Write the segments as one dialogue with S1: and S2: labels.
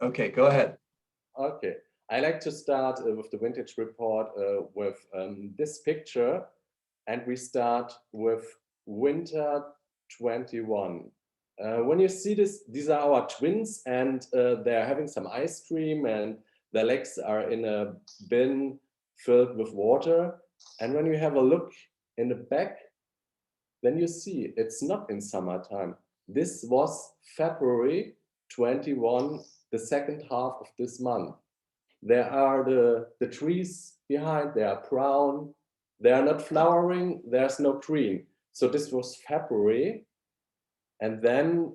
S1: Okay, go ahead.
S2: Okay, I like to start with the vintage report with this picture, and we start with winter 21. When you see this, these are our twins, and they're having some ice cream, and their legs are in a bin filled with water. And when you have a look in the back, then you see it's not in summertime. This was February 21, the second half of this month. There are the trees behind, they are brown, they are not flowering, there's no green. So this was February. And then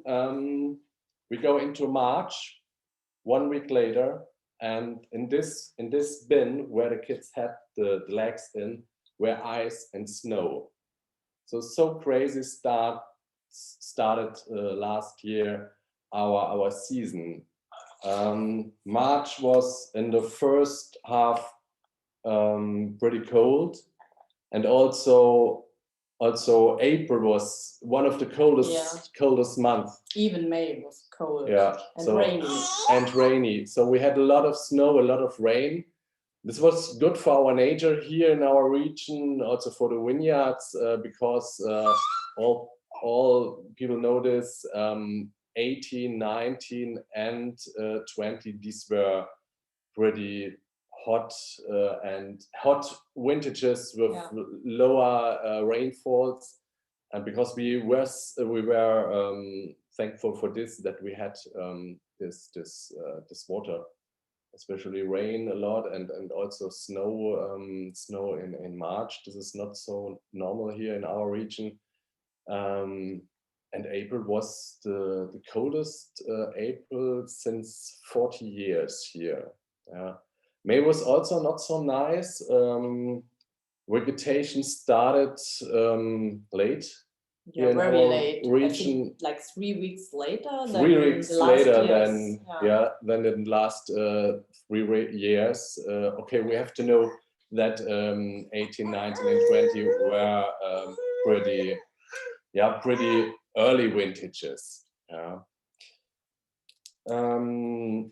S2: we go into March, 1 week later, and in this bin where the kids had the legs in were ice and snow. So crazy started last year our season. March was in the first half pretty cold, and also April was one of the coldest months.
S3: Even May was cold.
S2: Yeah, and rainy. So we had a lot of snow, a lot of rain. This was good for our nature here in our region, also for the vineyards, because all people know this. 18, 19, and 20. These were pretty hot vintages with lower rainfalls, and because we were thankful for this, that we had this water, especially rain a lot, and also snow in March. This is not so normal here in our region. And April was the coldest April since 40 years here. May was also not so nice. Vegetation started late.
S3: Yeah, very late.
S2: Region,
S3: like 3 weeks later.
S2: Than in the last 3 years. Okay, we have to know that 18, 19, and 20 were pretty early vintages. And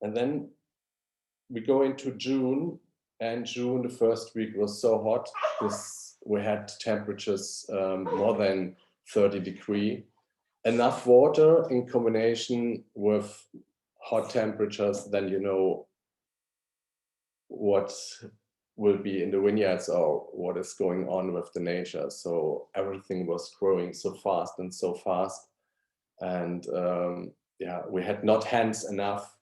S2: then we go into June, and June, the first week was so hot. We had temperatures more than 30 degrees. Enough water in combination with hot temperatures, then you know what will be in the vineyards or what is going on with the nature. So everything was growing so fast. And we had not hands enough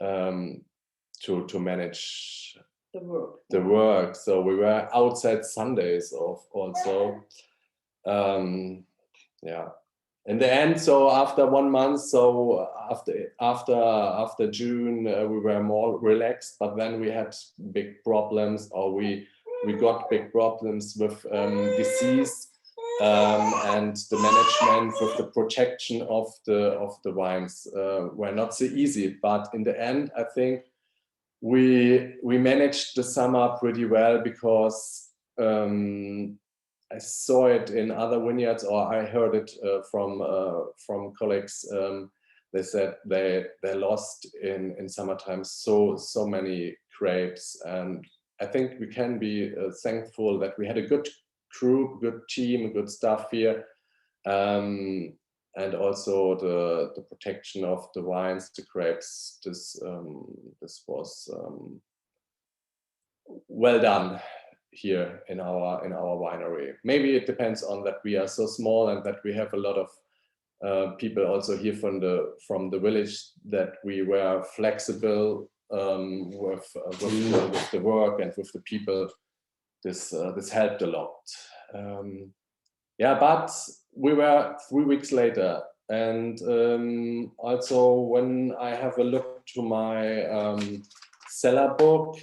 S2: to manage the work. So we were outside Sundays also. In the end, so after 1 month, so after June, we were more relaxed, but then we had big problems, or we got big problems with disease and the management with the protection of the wines were not so easy. But in the end, I think we managed the summer pretty well, because I saw it in other vineyards, or I heard it from colleagues. They said they lost in summertime so many grapes, and I think we can be thankful that we had a good group, good team, good staff here, and also the protection of the wines, the grapes. This was well done here in our winery. Maybe it depends on that we are so small and that we have a lot of people also here from the village, that we were flexible with the work and with the people. This helped a lot. But we were 3 weeks later, and also when I have a look to my cellar book,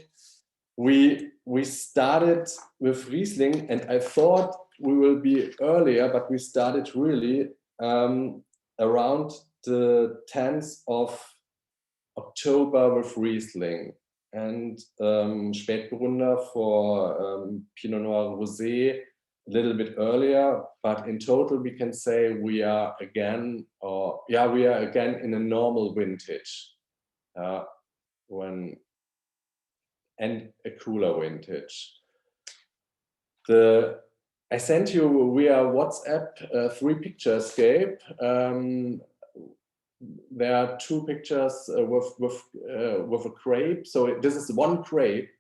S2: we started with Riesling, and I thought we will be earlier, but we started really around the 10th of October with Riesling. And Spätburgunder for Pinot Noir Rosé a little bit earlier, but in total we can say we are again, in a normal vintage, and a cooler vintage. I sent you via WhatsApp 3 picturescape. There are 2 pictures with a crepe. So this is one crepe.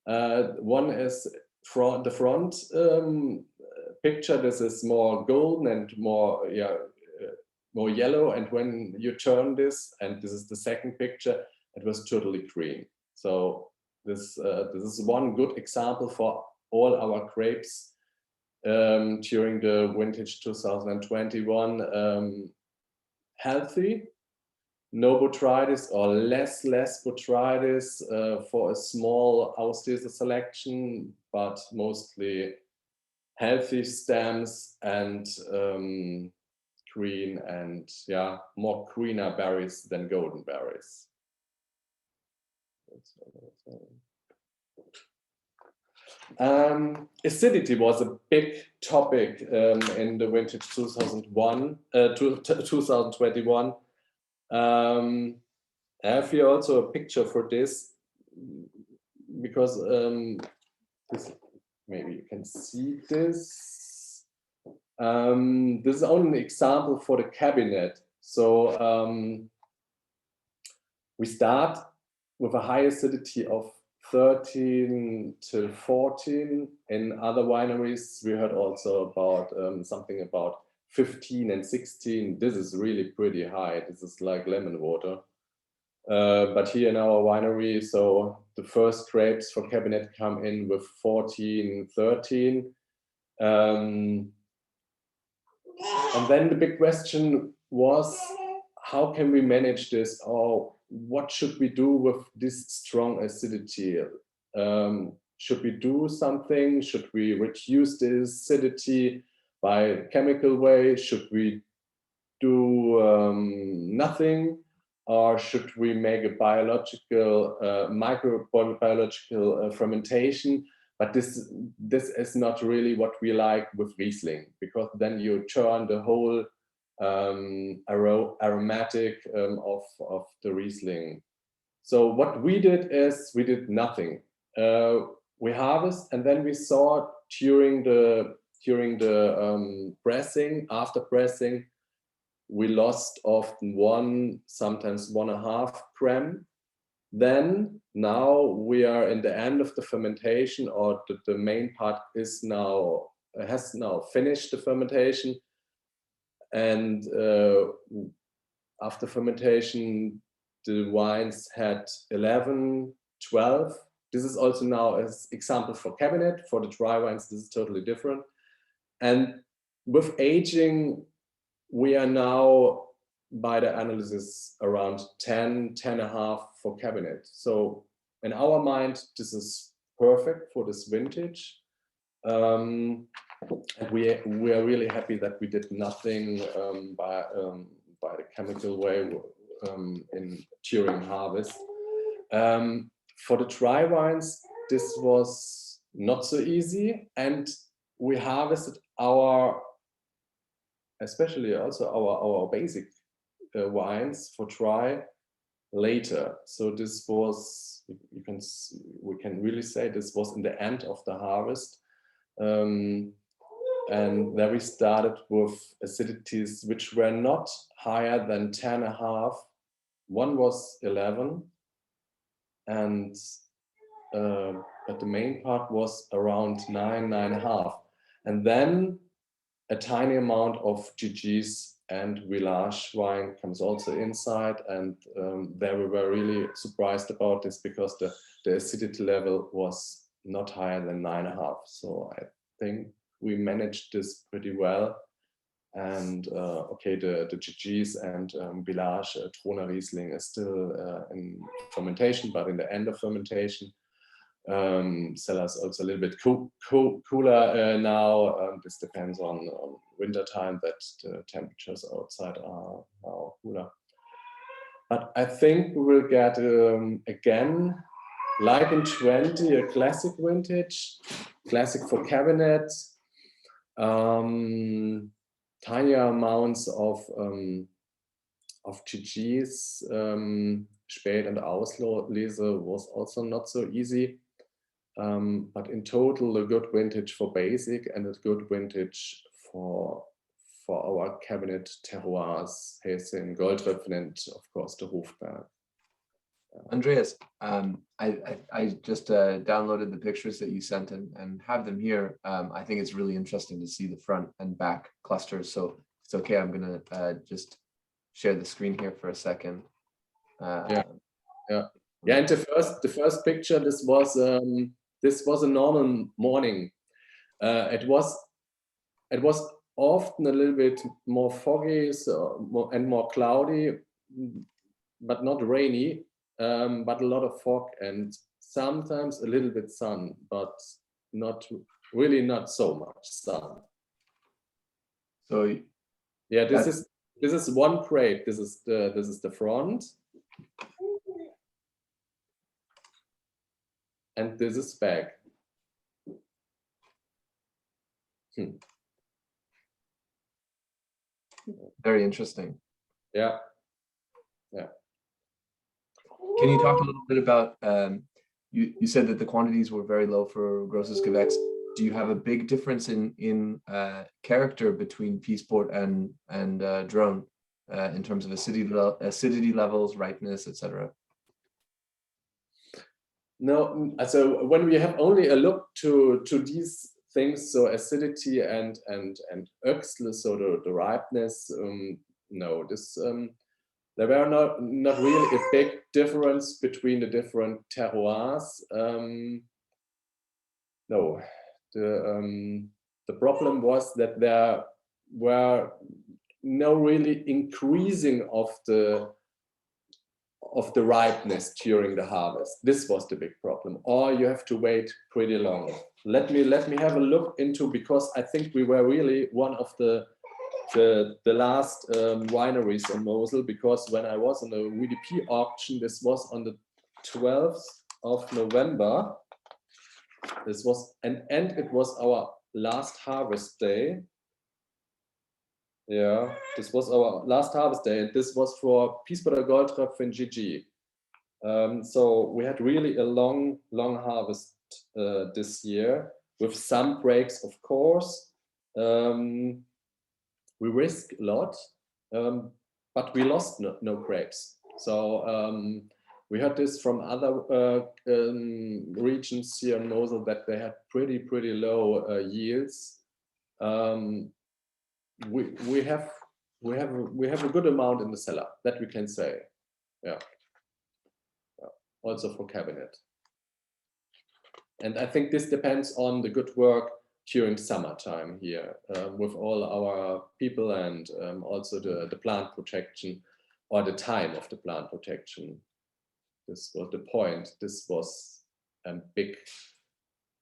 S2: One is the front picture. This is more golden and more yellow. And when you turn this, and this is the second picture, it was totally green. So this is one good example for all our crepes during the vintage 2021. Healthy, no botrytis or less botrytis for a small Austria selection, but mostly healthy stems and green and more greener berries than golden berries. Acidity was a big topic in the vintage 2021. I have here also a picture for this, because maybe you can see this. This is only an example for the cabinet. So we start with a high acidity of 13 to 14. In other wineries, we heard also about something about 15 and 16. This is really pretty high. This is like lemon water. But here in our winery, so the first grapes for cabinet come in with 14, 13. And then the big question was, how can we manage this? Or what should we do with this strong acidity? Should we do something? Should we reduce the acidity by chemical way? Should we do nothing? Or should we make a biological, microbiological fermentation? But this is not really what we like with Riesling, because then you turn the whole aromatic of the Riesling. So what we did is we did nothing. We harvest, and then we saw during the pressing, after pressing, we lost often 1, sometimes 1.5 gram. Then now we are in the end of the fermentation, or the main part has now finished the fermentation. And after fermentation, the wines had 11, 12. This is also now an example for cabinet. For the dry wines, this is totally different. And with aging, we are now, by the analysis, around 10, 10.5 for cabinet. So in our mind, this is perfect for this vintage. And we are really happy that we did nothing by the chemical way during harvest. For the dry wines, this was not so easy, and we harvested especially also our basic wines for dry later. So this was, we can really say this was in the end of the harvest. And there we started with acidities which were not higher than 10.5. One was 11, and but the main part was around 9, 9.5. And then a tiny amount of GGs and Village wine comes also inside, and there we were really surprised about this, because the acidity level was not higher than 9.5. So I think we managed this pretty well. And okay, the GGs and Village Trona Riesling is still in fermentation, but in the end of fermentation. Cellars also a little bit cooler now. This depends on winter time, that the temperatures outside are now cooler. But I think we will get again, like in 20, a classic vintage, classic for cabinet. Tiny amounts of GGs. Spät and Auslese was also not so easy. But in total, a good vintage for basic and a good vintage for our cabinet terroirs, Hesing, Goldröpfen, and of course the Hofberg.
S1: Andreas, I just downloaded the pictures that you sent and have them here. I think it's really interesting to see the front and back clusters. So it's okay. I'm gonna just share the screen here for a second.
S2: Yeah. And the first picture. This was a normal morning. It was often a little bit more foggy, and more cloudy, but not rainy. But a lot of fog and sometimes a little bit sun, but not so much sun.
S1: So
S2: yeah, this is one crate. This is the front, and this is back.
S1: Very interesting.
S2: Yeah.
S1: Can you talk a little bit about, you said that the quantities were very low for Grosses Gewächs. Do you have a big difference in character between Peaceport and Drone in terms of acidity levels, ripeness, etc.?
S2: No, so when we have only a look to these things, so acidity and Öxle, so the ripeness, no, this there were not really a big difference between the different terroirs. No, the problem was that there were no really increasing of the ripeness during the harvest. This was the big problem, or you have to wait pretty long. Let me have a look into, because I think we were really one of the last wineries in Mosel, because when I was on the VDP auction, this was on the 12th of November. This was and it was our last harvest day. Yeah, this was our last harvest day, and this was for Peaceporter Goldröpfen GG. So we had really a long harvest this year, with some breaks, of course. We risked a lot, but we lost no grapes. So we heard this from other regions here in Mosel, that they had pretty low yields. We have a good amount in the cellar, that we can say. Yeah. Also for cabinet. And I think this depends on the good work during summertime here, with all our people, and also the plant protection, or the time of the plant protection. This was the point. This was a big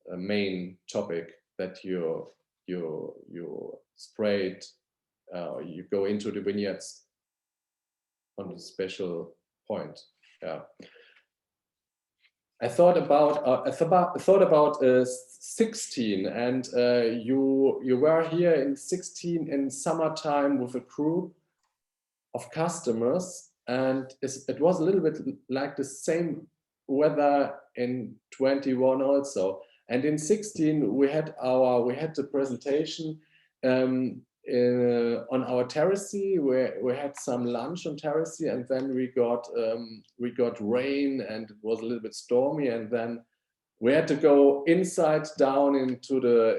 S2: main topic, that you sprayed, you go into the vineyards on a special point. Yeah. I thought about 16, and you were here in 16 in summertime with a group of customers, and it was a little bit like the same weather in 21 also. And in 16 we had the presentation on our terrace, where we had some lunch on terrace, and then we got rain, and it was a little bit stormy, and then we had to go inside down into the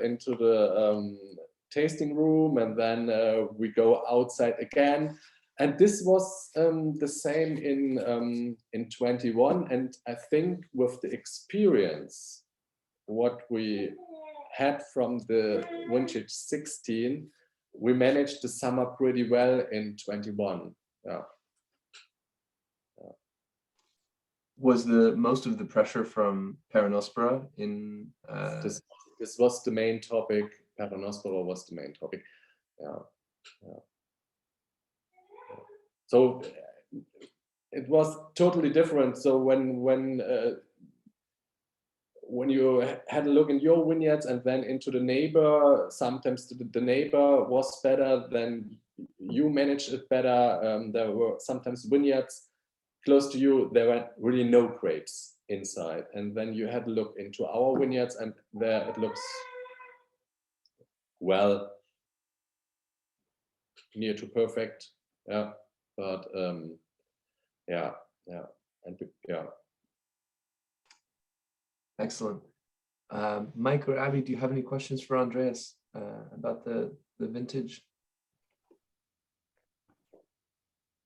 S2: tasting room, and then we go outside again. And this was the same in 21, and I think with the experience what we had from the vintage 16, we managed the summer pretty well in 21. Yeah.
S1: Was the most of the pressure from Peronospora in
S2: This was the main topic. Peronospora was the main topic. Yeah. So it was totally different. So when when you had a look in your vineyards and then into the neighbor, sometimes the neighbor was better than you managed it better. There were sometimes vineyards close to you, there were really no grapes inside. And then you had a look into our vineyards and there it looks, well, near to perfect. Yeah, but yeah, and yeah.
S1: Excellent. Mike or Abby, do you have any questions for Andreas about the vintage?